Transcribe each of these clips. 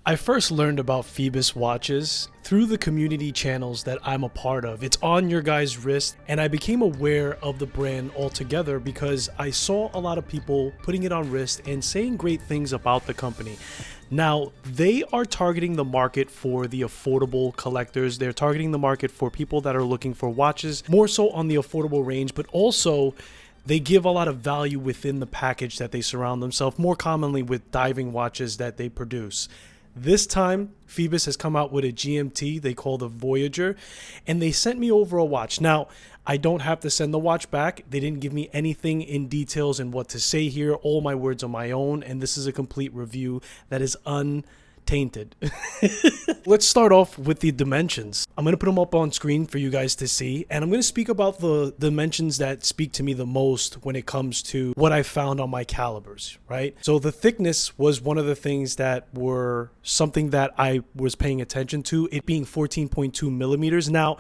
I first learned about PHOIBOS watches through the community channels that I'm a part of. It's on your guys' wrist, and I became aware of the brand altogether because I saw a lot of people putting it on wrist and saying great things about the company. Now, they are targeting the market for the affordable collectors. They're targeting the market for people that are looking for watches, more so on the affordable range, but also they give a lot of value within the package that they surround themselves, more commonly with diving watches that they produce. This time, PHOIBOS has come out with a GMT they call the Voyager, and they sent me over a watch. Now, I don't have to send the watch back. They didn't give me anything in details and what to say here. All my words are my own, and this is a complete review that is untainted. Let's start off with the dimensions. I'm going to put them up on screen for you guys to see, and I'm going to speak about the dimensions that speak to me the most when it comes to what I found on my calibers, right? So the thickness was one of the things that were something that I was paying attention to, it being 14.2 millimeters. Now,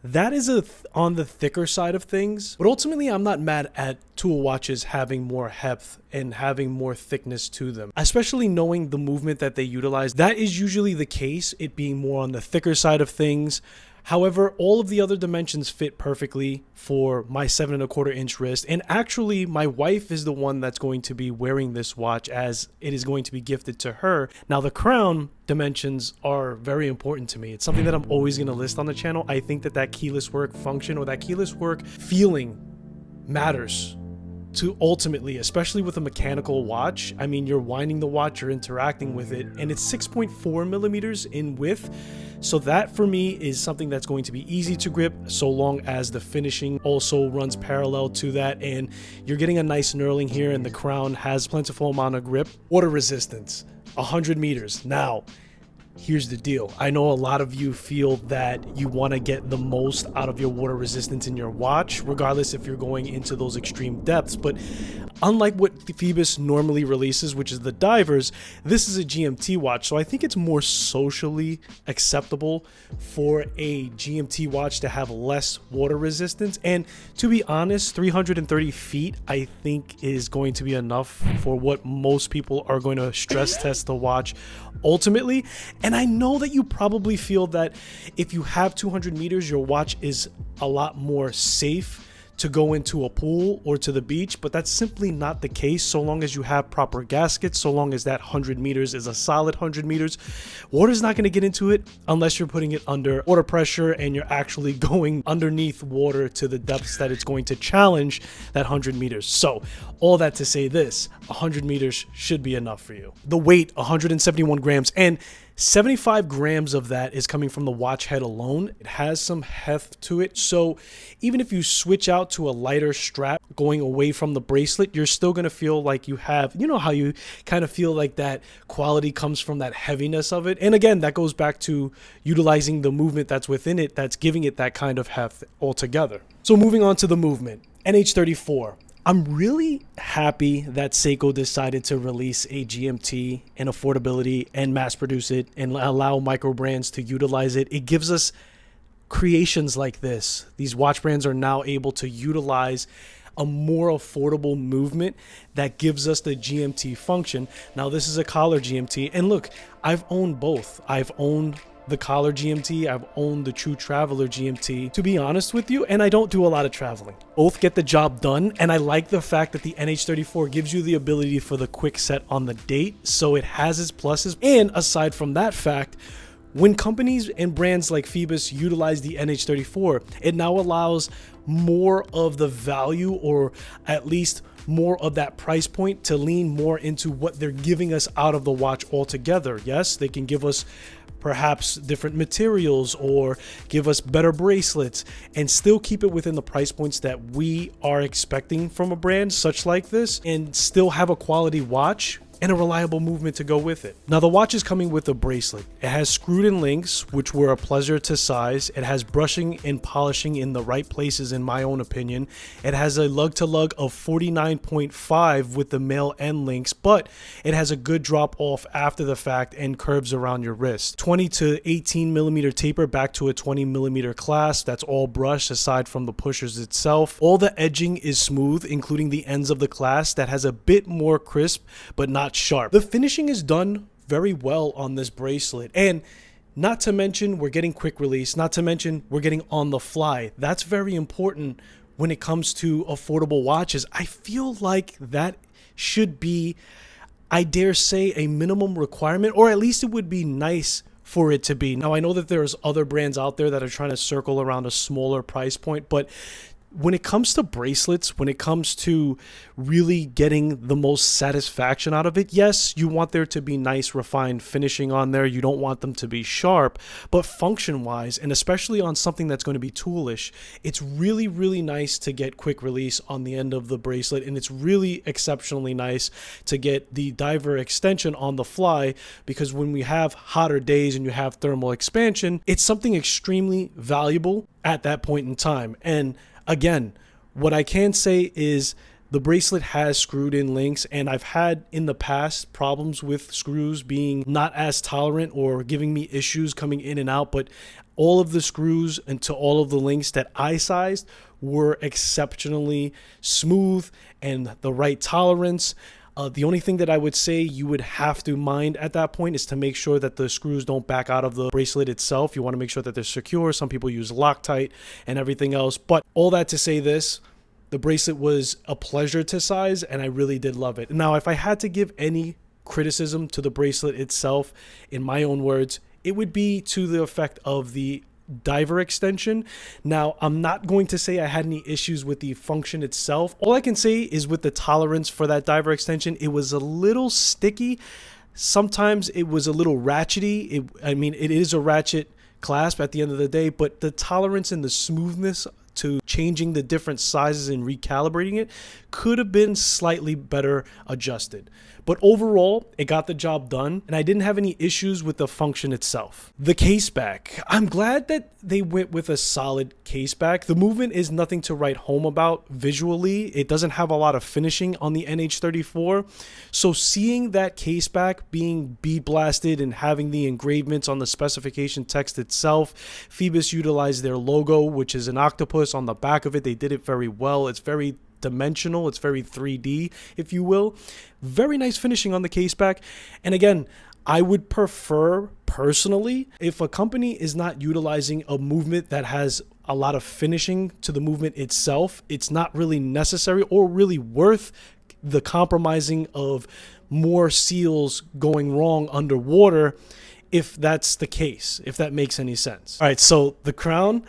that is on the thicker side of things, but ultimately I'm not mad at tool watches having more heft and having more thickness to them, especially knowing the movement that they utilize. That is usually the case, it being more on the thicker side of things. However, all of the other dimensions fit perfectly for my 7¼ inch wrist. And actually, my wife is the one that's going to be wearing this watch as it is going to be gifted to her. Now, the crown dimensions are very important to me. It's something that I'm always going to list on the channel. I think that that keyless work function or that keyless work feeling matters to ultimately, especially with a mechanical watch. I mean, you're winding the watch, you're interacting with it, and it's 6.4 millimeters in width. So that for me is something that's going to be easy to grip so long as the finishing also runs parallel to that, and you're getting a nice knurling here, and the crown has plentiful amount of grip. Water resistance, 100 meters. Now, here's the deal. I know a lot of you feel that you want to get the most out of your water resistance in your watch, regardless if you're going into those extreme depths. But unlike what PHOIBOS normally releases, which is the divers, this is a GMT watch. So I think it's more socially acceptable for a GMT watch to have less water resistance. And to be honest, 330 feet, I think is going to be enough for what most people are going to stress test the watch ultimately. And I know that you probably feel that if you have 200 meters, your watch is a lot more safe to go into a pool or to the beach, but that's simply not the case so long as you have proper gaskets, so long as that 100 meters is a solid 100 meters. Water's not going to get into it unless you're putting it under water pressure and you're actually going underneath water to the depths that it's going to challenge that 100 meters. So all that to say this, 100 meters should be enough for you. The weight, 171 grams, and 75 grams of that is coming from the watch head alone. It has some heft to it. So even if you switch out to a lighter strap going away from the bracelet, you're still going to feel like you have, you know how you kind of feel like that quality comes from that heaviness of it. And again, that goes back to utilizing the movement that's within it that's giving it that kind of heft altogether. So moving on to the movement, NH34. I'm really happy that Seiko decided to release a GMT and affordability and mass produce it and allow micro brands to utilize it. It gives us creations like this. These watch brands are now able to utilize a more affordable movement that gives us the GMT function. Now, this is a collar GMT, and look, I've owned both. I've owned the collar GMT, I've owned the True Traveler GMT, to be honest with you, and I don't do a lot of traveling. Both get the job done, and I like the fact that the NH34 gives you the ability for the quick set on the date, so it has its pluses. And aside from that fact, when companies and brands like PHOIBOS utilize the NH34, it now allows more of the value, or at least more of that price point, to lean more into what they're giving us out of the watch altogether. Yes, they can give us perhaps different materials or give us better bracelets and still keep it within the price points that we are expecting from a brand such like this, and still have a quality watch and a reliable movement to go with it. Now, the watch is coming with a bracelet. It has screwed in links, which were a pleasure to size. It has brushing and polishing in the right places, in my own opinion. It has a lug-to-lug of 49.5 with the male end links, but it has a good drop off after the fact and curves around your wrist. 20 to 18 millimeter taper back to a 20 millimeter clasp. That's all brushed aside from the pushers itself. All the edging is smooth, including the ends of the clasp that has a bit more crisp, but not sharp. The finishing is done very well on this bracelet. And not to mention, we're getting quick release. Not to mention, we're getting on the fly. That's very important when it comes to affordable watches. I feel like that should be, I dare say, a minimum requirement, or at least it would be nice for it to be. Now, I know that there's other brands out there that are trying to circle around a smaller price point, but when it comes to bracelets, when it comes to really getting the most satisfaction out of it, yes, you want there to be nice refined finishing on there. You don't want them to be sharp, but function wise, and especially on something that's going to be toolish, it's really, really nice to get quick release on the end of the bracelet. And it's really exceptionally nice to get the diver extension on the fly, because when we have hotter days and you have thermal expansion, it's something extremely valuable at that point in time. And again, what I can say is the bracelet has screwed in links, and I've had in the past problems with screws being not as tolerant or giving me issues coming in and out, but all of the screws and to all of the links that I sized were exceptionally smooth and the right tolerance. The only thing that I would say you would have to mind at that point is to make sure that the screws don't back out of the bracelet itself. You want to make sure that they're secure. Some people use Loctite and everything else. But all that to say this, the bracelet was a pleasure to size, and I really did love it. Now, if I had to give any criticism to the bracelet itself, in my own words, it would be to the effect of the diver extension. Now, I'm not going to say I had any issues with the function itself. All I can say is with the tolerance for that diver extension, it was a little sticky. Sometimes it was a little ratchety. I mean, it is a ratchet clasp at the end of the day, but the tolerance and the smoothness to changing the different sizes and recalibrating it could have been slightly better adjusted. But overall, it got the job done, and I didn't have any issues with the function itself. The case back. I'm glad that they went with a solid case back. The movement is nothing to write home about visually. It doesn't have a lot of finishing on the NH34. So seeing that case back being bead blasted and having the engravements on the specification text itself, Phoibos utilized their logo, which is an octopus on the back of it. They did it very well. It's very dimensional. It's very 3D, if you will. Very nice finishing on the case back. And again, I would prefer personally, if a company is not utilizing a movement that has a lot of finishing to the movement itself, it's not really necessary or really worth the compromising of more seals going wrong underwater, if that's the case, if that makes any sense. All right, so the crown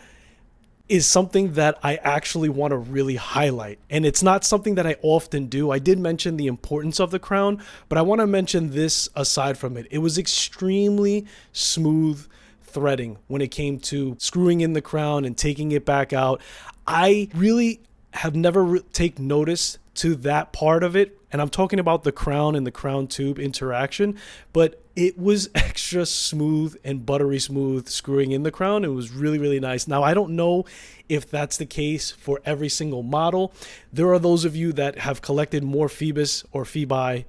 is something that I actually want to really highlight. And it's not something that I often do. I did mention the importance of the crown, but I want to mention this aside from it. It was extremely smooth threading when it came to screwing in the crown and taking it back out. I really have never taken notice to that part of it. And I'm talking about the crown and the crown tube interaction, but it was extra smooth and buttery smooth screwing in the crown. It was really, really nice. Now, I don't know if that's the case for every single model. There are those of you that have collected more Phoibos or Phoiboses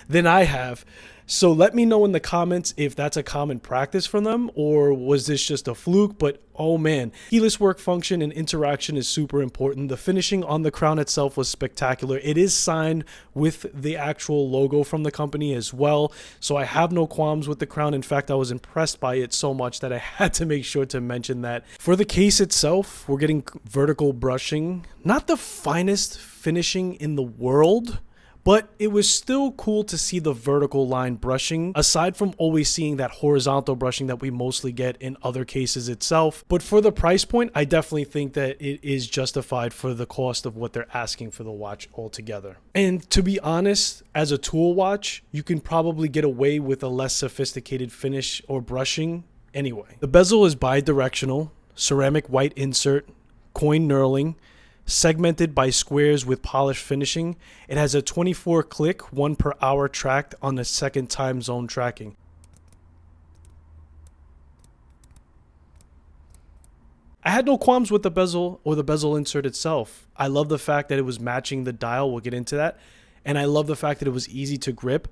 than I have. So let me know in the comments if that's a common practice for them, or was this just a fluke? But oh man, keyless work function and interaction is super important. The finishing on the crown itself was spectacular. It is signed with the actual logo from the company as well, so I have no qualms with the crown. In fact, I was impressed by it so much that I had to make sure to mention that. For the case itself, we're getting vertical brushing. Not the finest finishing in the world, but it was still cool to see the vertical line brushing, aside from always seeing that horizontal brushing that we mostly get in other cases itself. But for the price point, I definitely think that it is justified for the cost of what they're asking for the watch altogether. And to be honest, as a tool watch, you can probably get away with a less sophisticated finish or brushing anyway. The bezel is bi-directional, ceramic white insert, coin knurling, segmented by squares with polished finishing. It has a 24 click, 1 per hour tracked on the second time zone tracking. I had no qualms with the bezel or the bezel insert itself. I love the fact that it was matching the dial. We'll get into that. And I love the fact that it was easy to grip.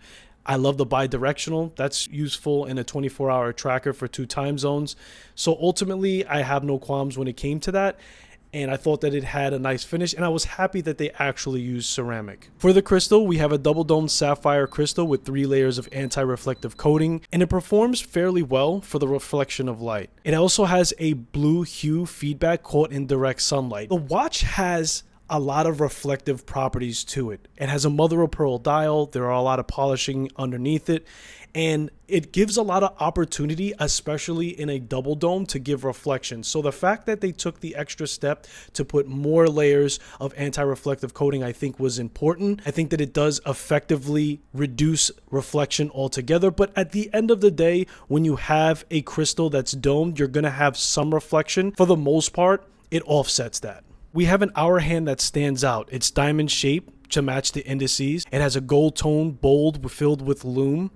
I love the bi-directional. That's useful in a 24-hour tracker for 2 time zones. So ultimately, I have no qualms when it came to that. and I thought that it had a nice finish, and I was happy that they actually used ceramic. For the crystal, we have a double domed sapphire crystal with 3 layers of anti-reflective coating, and it performs fairly well for the reflection of light. It also has a blue hue feedback caught in direct sunlight. The watch has a lot of reflective properties to it. It has a mother of pearl dial, there are a lot of polishing underneath it, and it gives a lot of opportunity, especially in a double dome, to give reflection. So the fact that they took the extra step to put more layers of anti-reflective coating, I think was important. I think that it does effectively reduce reflection altogether, but at the end of the day, when you have a crystal that's domed, you're gonna have some reflection. For the most part, it offsets that. We have an hour hand that stands out. It's diamond shaped to match the indices. It has a gold tone, bold, filled with lume.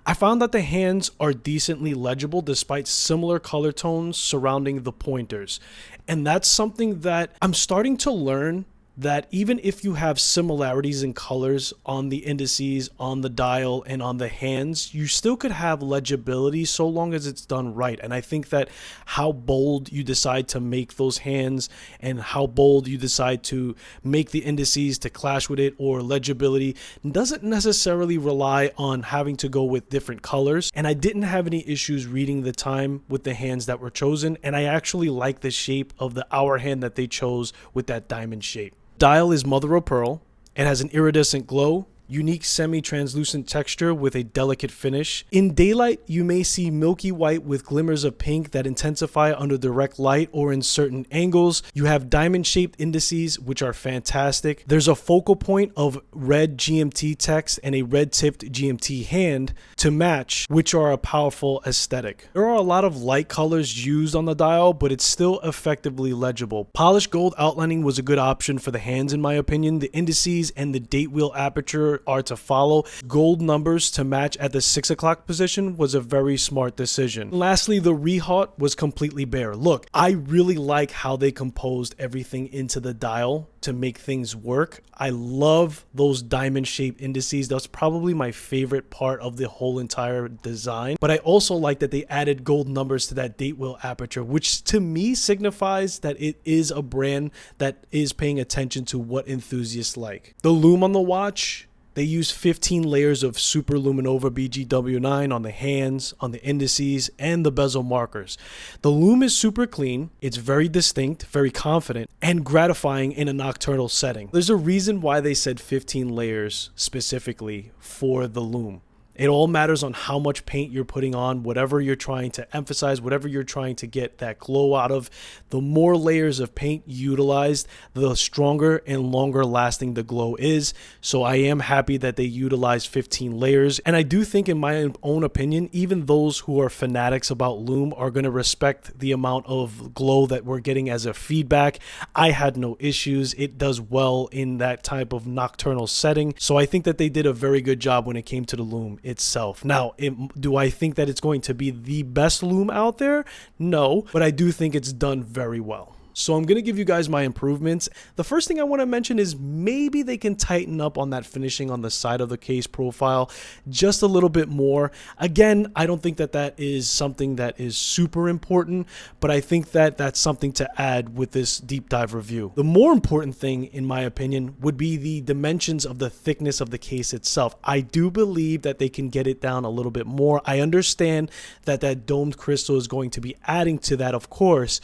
I found that the hands are decently legible despite similar color tones surrounding the pointers. And that's something that I'm starting to learn, that even if you have similarities in colors on the indices, on the dial, and on the hands, you still could have legibility so long as it's done right. And I think that how bold you decide to make those hands and how bold you decide to make the indices to clash with it, or legibility, doesn't necessarily rely on having to go with different colors. And I didn't have any issues reading the time with the hands that were chosen, and I actually like the shape of the hour hand that they chose with that diamond shape. Dial is mother of pearl. It has an iridescent glow, unique semi-translucent texture with a delicate finish. In daylight, you may see milky white with glimmers of pink that intensify under direct light or in certain angles. You have diamond-shaped indices, which are fantastic. There's a focal point of red GMT text and a red-tipped GMT hand to match, which are a powerful aesthetic. There are a lot of light colors used on the dial, but it's still effectively legible. Polished gold outlining was a good option for the hands, in my opinion. The indices and the date wheel aperture are to follow. Gold numbers to match at the 6 o'clock position was a very smart decision. Lastly, the rehaut was completely bare. Look, I really like how they composed everything into the dial to make things work. I love those diamond shaped indices. That's probably my favorite part of the whole entire design. But I also like that they added gold numbers to that date wheel aperture, which to me signifies that it is a brand that is paying attention to what enthusiasts like. The lume on the watch, they use 15 layers of Super Luminova BGW9 on the hands, on the indices, and the bezel markers. The lume is super clean, it's very distinct, very confident, and gratifying in a nocturnal setting. There's a reason why they said 15 layers specifically for the lume. It all matters on how much paint you're putting on, whatever you're trying to emphasize, whatever you're trying to get that glow out of. The more layers of paint utilized, the stronger and longer lasting the glow is. So I am happy that they utilized 15 layers. And I do think, in my own opinion, even those who are fanatics about lume are going to respect the amount of glow that we're getting as a feedback. I had no issues. It does well in that type of nocturnal setting. So I think that they did a very good job when it came to the lume itself. Now, do I think that it's going to be the best lume out there? No, but I do think it's done very well. So I'm going to give you guys my improvements. The first thing I want to mention is maybe they can tighten up on that finishing on the side of the case profile just a little bit more. Again, I don't think that that is something that is super important, but I think that that's something to add with this deep dive review. The more important thing, in my opinion, would be the dimensions of the thickness of the case itself. I do believe that they can get it down a little bit more. I understand that that domed crystal is going to be adding to that, of course,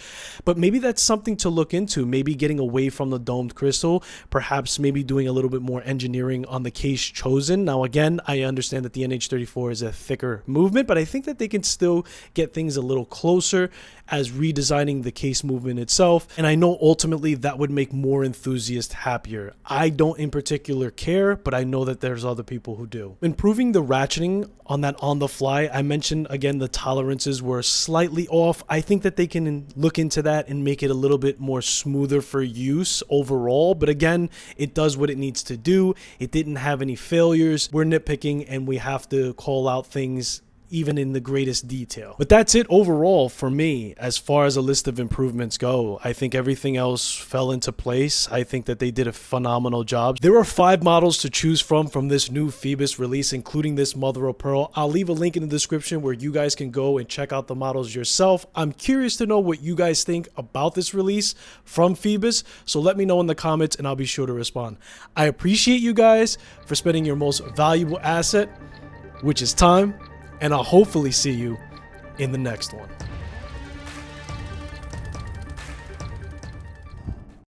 but maybe that's something to look into, maybe getting away from the domed crystal, perhaps maybe doing a little bit more engineering on the case chosen. Now, again, I understand that the NH34 is a thicker movement, but I think that they can still get things a little closer as redesigning the case movement itself. And I know ultimately that would make more enthusiasts happier. I don't in particular care, but I know that there's other people who do. Improving the ratcheting on that on the fly, I mentioned again the tolerances were slightly off. I think that they can look into that and make it a little bit more smoother for use overall, but again, it does what it needs to do. It didn't have any failures. We're nitpicking and we have to call out things even in the greatest detail. But that's it overall for me as far as a list of improvements go. I think everything else fell into place. I think that they did a phenomenal job. There are 5 models to choose from this new PHOIBOS release, including this mother of pearl. I'll leave a link in the description where you guys can go and check out the models yourself. I'm curious to know what you guys think about this release from PHOIBOS, so let me know in the comments and I'll be sure to respond. I appreciate you guys for spending your most valuable asset, which is time, and I'll hopefully see you in the next one.